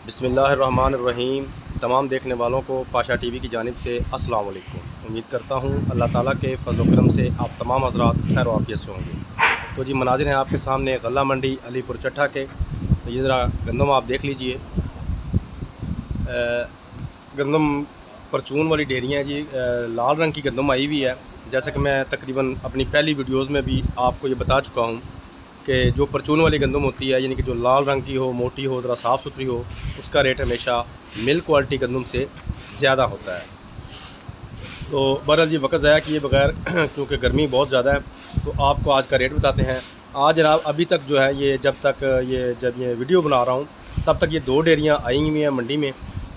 बिस्मिल्लाहिर्रहमानिर्रहीम। तमाम देखने वालों को पाशा टीवी की जानिब से अस्सलाम वालेकुम। उम्मीद करता हूँ अल्लाह ताला के फजल व करम से आप तमाम हज़रात खैर आफियत से होंगे। तो जी मनाजिर हैं आपके सामने गल्ला मंडी अलीपुर चट्ठा के। तो ये ज़रा गंदम आप देख लीजिए। गंदम परचून वाली ढेरियाँ जी, लाल रंग की गंदम आई हुई है। जैसा कि मैं तकरीबन अपनी पहली वीडियोज़ में भी आपको ये बता चुका हूँ कि जो परचून वाली गंदम होती है, यानी कि जो लाल रंग की हो, मोटी हो, ज़रा साफ़ सुथरी हो, उसका रेट हमेशा मिल्क क्वालिटी गंदम से ज़्यादा होता है। तो बहरहाल जी वक्त ज़ाया किए बगैर क्योंकि गर्मी बहुत ज़्यादा है, तो आपको आज का रेट बताते हैं। आज जनाब अभी तक जो है ये जब ये वीडियो बना रहा हूँ तब तक ये दो डेयरियाँ आई हुई हैं मंडी में।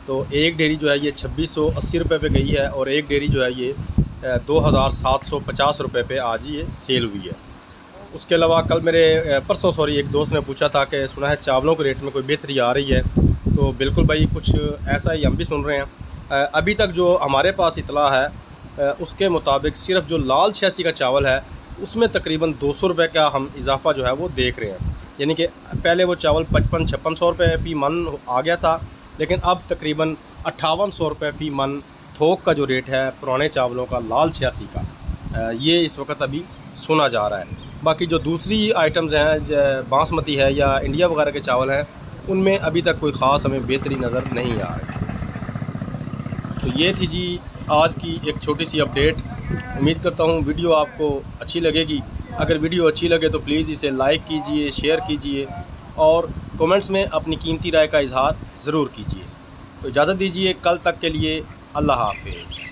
तो एक डेयरी जो है ये 2680 रुपये पे गई है और एक डेयरी जो है ये 2750 रुपये पे आज ये सेल हुई है। उसके अलावा कल परसों एक दोस्त ने पूछा था कि सुना है चावलों के रेट में कोई बेहतरी आ रही है। तो बिल्कुल भाई कुछ ऐसा ही हम भी सुन रहे हैं। अभी तक जो हमारे पास इतला है उसके मुताबिक सिर्फ जो लाल 86 का चावल है उसमें तकरीबन 200 रुपये का हम इजाफ़ा जो है वो देख रहे हैं। यानी कि पहले वो चावल 55-5600 रुपये फ़ी मन आ गया था, लेकिन अब तकरीबन 5800 रुपये फ़ी मन थोक का जो रेट है पुराने चावलों का लाल 86 का ये इस वक्त अभी सुना जा रहा है। बाकी जो दूसरी आइटम्स हैं बासमती है या इंडिया वगैरह के चावल हैं उनमें अभी तक कोई ख़ास हमें बेहतरी नज़र नहीं आ रही। तो ये थी जी आज की एक छोटी सी अपडेट। उम्मीद करता हूँ वीडियो आपको अच्छी लगेगी। अगर वीडियो अच्छी लगे तो प्लीज़ इसे लाइक कीजिए, शेयर कीजिए और कमेंट्स में अपनी कीमती राय का इजहार ज़रूर कीजिए। तो इजाज़त दीजिए, कल तक के लिए अल्लाह हाफ़िज़।